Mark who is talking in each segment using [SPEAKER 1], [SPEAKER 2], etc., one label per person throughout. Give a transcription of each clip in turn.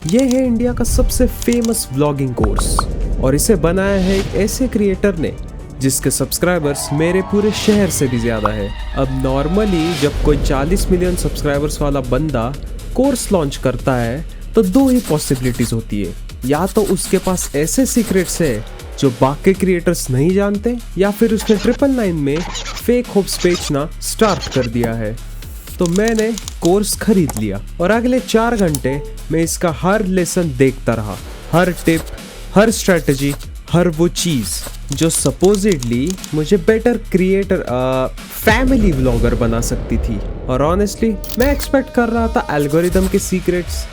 [SPEAKER 1] ये है इंडिया का सबसे फेमस व्लॉगिंग कोर्स और इसे बनाया है एक ऐसे क्रिएटर ने जिसके सब्सक्राइबर्स मेरे पूरे शहर से भी ज़्यादा है। अब नॉर्मली जब कोई 40 मिलियन सब्सक्राइबर्स वाला बंदा कोर्स लॉन्च करता है तो दो ही पॉसिबिलिटीज़ होती है, या तो उसके पास ऐसे सीक्रेट्स है जो बाकी क्रिएटर्स नहीं जानते, या फिर उसने 999 में फेक होप्स बेचना स्टार्ट कर दिया है। तो मैंने कोर्स खरीद लिया और अगले 4 घंटे मैं इसका हर लेसन देखता रहा, हर टिप, हर स्ट्रेटजी, हर वो चीज़ जो सपोजिडली मुझे बेटर क्रिएटर फैमिली व्लॉगर बना सकती थी। और ऑनेस्टली मैं एक्सपेक्ट कर रहा था एल्गोरिदम के सीक्रेट्स,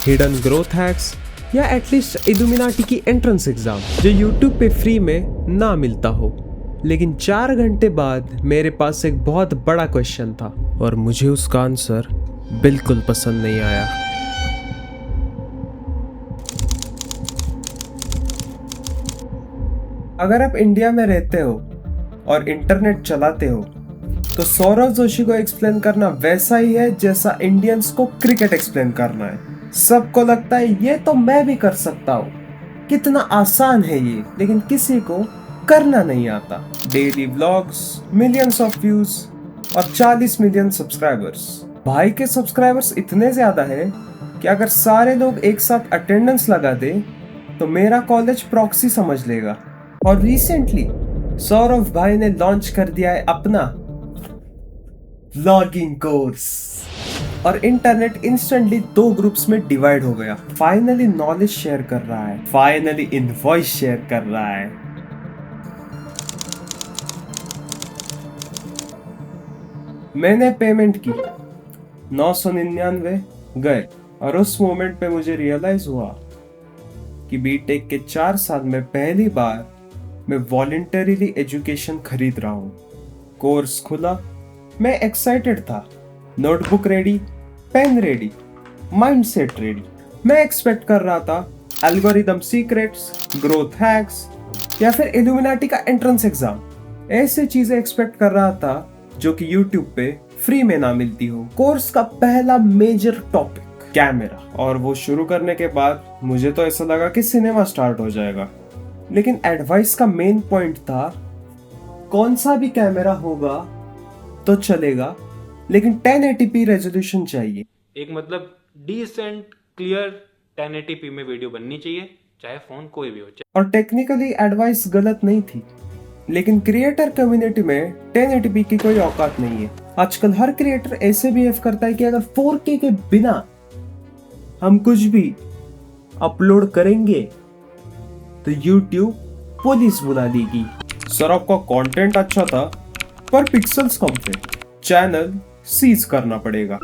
[SPEAKER 1] हिडन ग्रोथ हैक्स या एटलीस्ट इल्यूमिनाटी की एंट्रेंस एग्जाम जो यूट्यूब पे फ्री में ना मिलता हो। लेकिन 4 घंटे बाद मेरे पास एक बहुत बड़ा क्वेश्चन था और मुझे उसका आंसर बिल्कुल पसंद नहीं आया। अगर आप इंडिया में रहते हो और इंटरनेट चलाते हो तो सौरव जोशी को एक्सप्लेन करना वैसा ही है जैसा इंडियंस को क्रिकेट एक्सप्लेन करना है। सबको लगता है ये तो मैं भी कर सकता हूँ, कितना आसान है ये, लेकिन किसी को करना नहीं आता। Daily vlogs, millions of views और 40 मिलियन सब्सक्राइबर्स। भाई के सब्सक्राइबर्स इतने ज्यादा है कि अगर सारे लोग एक साथ अटेंडेंस लगा दे तो मेरा कॉलेज प्रॉक्सी समझ लेगा। और रिसेंटली सौरभ भाई ने लॉन्च कर दिया है अपना व्लॉगिंग कोर्स और इंटरनेट इंस्टेंटली 2 ग्रुप्स में डिवाइड हो गया। फाइनली नॉलेज शेयर कर रहा है, फाइनली इनवॉइस शेयर कर रहा है। मैंने पेमेंट की 999 गए और उस मोमेंट पे मुझे रियलाइज हुआ कि बीटेक के 4 साल में पहली बार मैं वॉलंटरीली एजुकेशन खरीद रहा हूँ। कोर्स खुला, मैं एक्साइटेड था, notebook ready, pen ready, mindset ready. मैं एक्सपेक्ट कर रहा था एल्गोरिदम सीक्रेट्स, ग्रोथ हैक्स या फिर इल्यूमिनाटी का एंट्रेंस एग्जाम। ऐसे चीजें एक्सपेक्ट कर रहा था जो कि यूट्यूब पे फ्री में ना मिलती हो। कोर्स का पहला मेजर टॉपिक कैमरा, और वो शुरू करने के बाद मुझे तो ऐसा लगा कि सिनेमा स्टार्ट हो जाएगा। लेकिन एडवाइस का मेन पॉइंट था कौन सा भी कैमरा होगा तो चलेगा, लेकिन 1080p रेजोल्यूशन चाहिए।
[SPEAKER 2] एक मतलब डिसेंट क्लियर 1080p में वीडियो बननी चाहिए, चाहे फोन कोई भी हो।
[SPEAKER 1] और टेक्निकली एडवाइस गलत नहीं थी, लेकिन क्रिएटर कम्युनिटी में 1080p की कोई औकात नहीं है। आजकल हर क्रिएटर ऐसे बिहेव करता है कि अगर 4K के बिना हम कुछ भी अपलोड करेंगे तो YouTube पुलिस बुला देगी। सौरभ का कंटेंट अच्छा था पर पिक्सल्स कम थे, चैनल सीज करना पड़ेगा।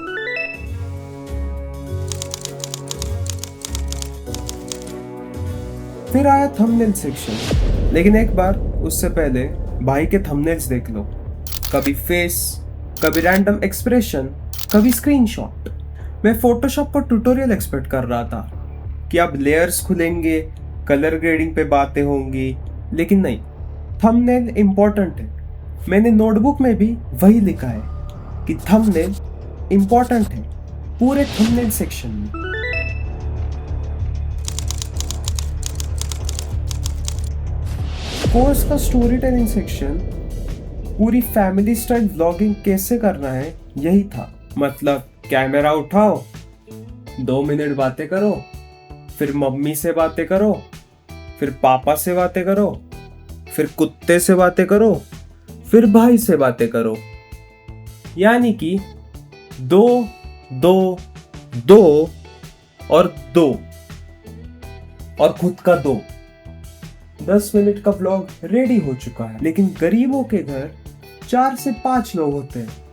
[SPEAKER 1] फिर आया थंबनेल सेक्शन, लेकिन एक बार उससे पहले भाई के थंबनेल्स देख लो। कभी फेस, कभी रैंडम एक्सप्रेशन, कभी स्क्रीनशॉट। मैं फोटोशॉप पर ट्यूटोरियल एक्सपेक्ट कर रहा था कि अब लेयर्स खुलेंगे, कलर ग्रेडिंग पे बातें होंगी, लेकिन नहीं, थंबनेल इंपॉर्टेंट है। मैंने नोटबुक में भी वही लिखा है कि थंबनेल इंपॉर्टेंट है पूरे थंबनेल सेक्शन में। कोर्स का स्टोरी टेलिंग सेक्शन, पूरी फैमिली स्टाइल व्लॉगिंग कैसे करना है यही था। मतलब कैमरा उठाओ, 2 मिनट बातें करो, फिर मम्मी से बातें करो, फिर पापा से बातें करो, फिर कुत्ते से बातें करो, फिर भाई से बातें करो। यानी कि 2 2 2 और 2 और खुद का 2। 10 मिनट का व्लॉग रेडी हो चुका है। लेकिन गरीबों के घर 4 से 5 लोग होते हैं।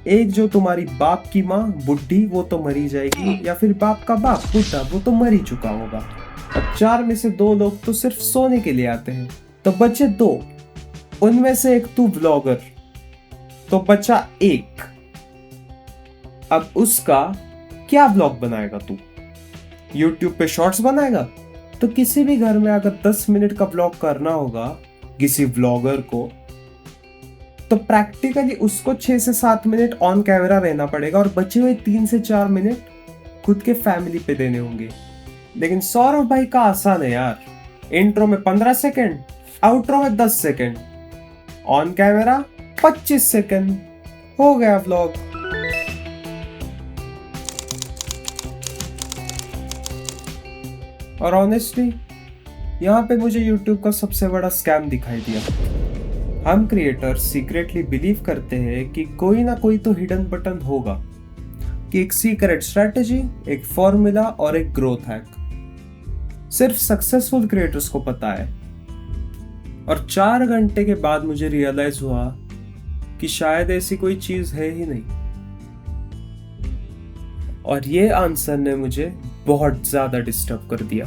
[SPEAKER 1] एक जो तुम्हारी बाप की माँ बुढ़ी, वो तो मरी जाएगी, या फिर बाप का बाप बुढ़ा, वो तो मर ही चुका होगा। अब 4 में से 2 लोग तो सिर्फ सोने के लिए आते हैं, तो बचे 2। उनमें से एक तू व्लॉगर, तो बचा 1। अब उसका क्या व्लॉग बनाएगा तू? यूट्यूब पे शॉर्ट्स बनाएगा? तो किसी भी घर में अगर 10 मिनट का व्लॉग करना होगा किसी व्लॉगर को, तो प्रैक्टिकली उसको 6 से 7 मिनट ऑन कैमरा रहना पड़ेगा और बचे हुए 3 से 4 मिनट खुद के फैमिली पे देने होंगे। लेकिन सौरभ भाई का आसान है यार। इंट्रो में 15 सेकंड, आउट्रो में 10 सेकंड, ऑन कैमरा 25 सेकंड, हो गया व्लॉग। और ऑनेस्टली यहाँ पे मुझे YouTube का सबसे बड़ा स्कैम दिखाई दिया। हम क्रिएटर सीक्रेटली बिलीव करते हैं कि कोई ना कोई तो हिडन बटन होगा, कि एक सीक्रेट स्ट्रेटेजी, एक फॉर्मूला और एक ग्रोथ हैक सिर्फ सक्सेसफुल क्रिएटर्स को पता है। और 4 घंटे के बाद मुझे रियलाइज हुआ कि शायद ऐसी कोई चीज है ही नहीं। और ये आंसर ने मुझे बहुत ज्यादा डिस्टर्ब कर दिया।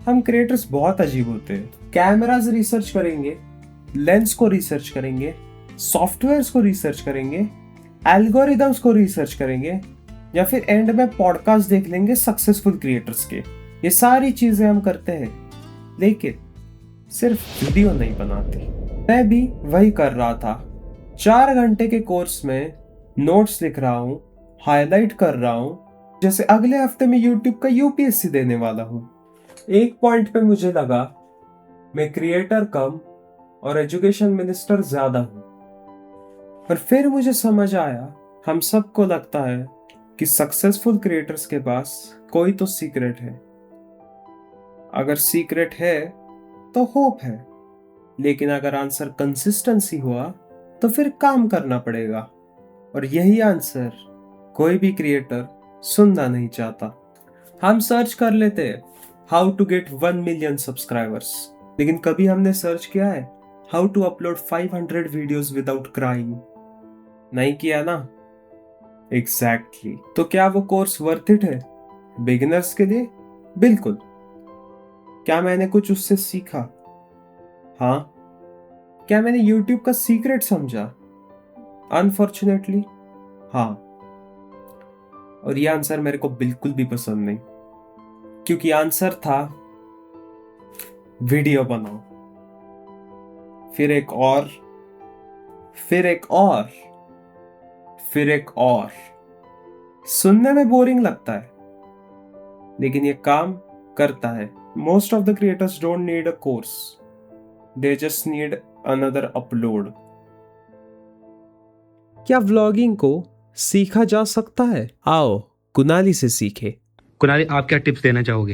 [SPEAKER 1] हम क्रिएटर्स बहुत अजीब होते हैं। कैमरास रिसर्च करेंगे, लेंस को रिसर्च करेंगे, सॉफ्टवेयर्स को रिसर्च करेंगे, एल्गोरिदम्स को रिसर्च करेंगे, या फिर एंड में पॉडकास्ट देख लेंगे सक्सेसफुल क्रिएटर्स के। ये सारी चीजें हम करते हैं, लेकिन सिर्फ वीडियो नहीं बनाते। मैं भी वही कर रहा था। 4 घंटे के कोर्स में नोट्स लिख रहा हूँ, हाईलाइट कर रहा हूँ, जैसे अगले हफ्ते में यूट्यूब का यूपीएससी देने वाला हूँ। एक पॉइंट पे मुझे लगा मैं क्रिएटर कम और एजुकेशन मिनिस्टर ज्यादा हूँ। पर फिर मुझे समझ आया, हम सबको लगता है कि सक्सेसफुल क्रिएटर्स के पास कोई तो सीक्रेट है। अगर सीक्रेट है तो होप है, लेकिन अगर आंसर कंसिस्टेंसी हुआ तो फिर काम करना पड़ेगा। और यही आंसर कोई भी क्रिएटर सुनना नहीं चाहता। हम सर्च कर लेते हैं how to get 1 million subscribers, लेकिन कभी हमने सर्च किया है how to upload 500 videos without crime? नहीं किया ना? एग्जैक्टली। तो क्या वो कोर्स वर्थ इट है बिगिनर्स के लिए? बिल्कुल। क्या मैंने कुछ उससे सीखा? हाँ। क्या मैंने YouTube का सीक्रेट समझा? अनफॉर्चुनेटली हाँ। और ये आंसर मेरे को बिल्कुल भी पसंद नहीं, क्योंकि आंसर था वीडियो बनाओ, फिर एक और, फिर एक और, फिर एक और। सुनने में बोरिंग लगता है, लेकिन ये काम करता है। Most of the creators don't need a course, they just need another upload. क्या व्लॉगिंग को सीखा जा सकता है? आओ कुनाली से सीखे।
[SPEAKER 2] कुनाली, आप क्या टिप्स देना चाहोगे?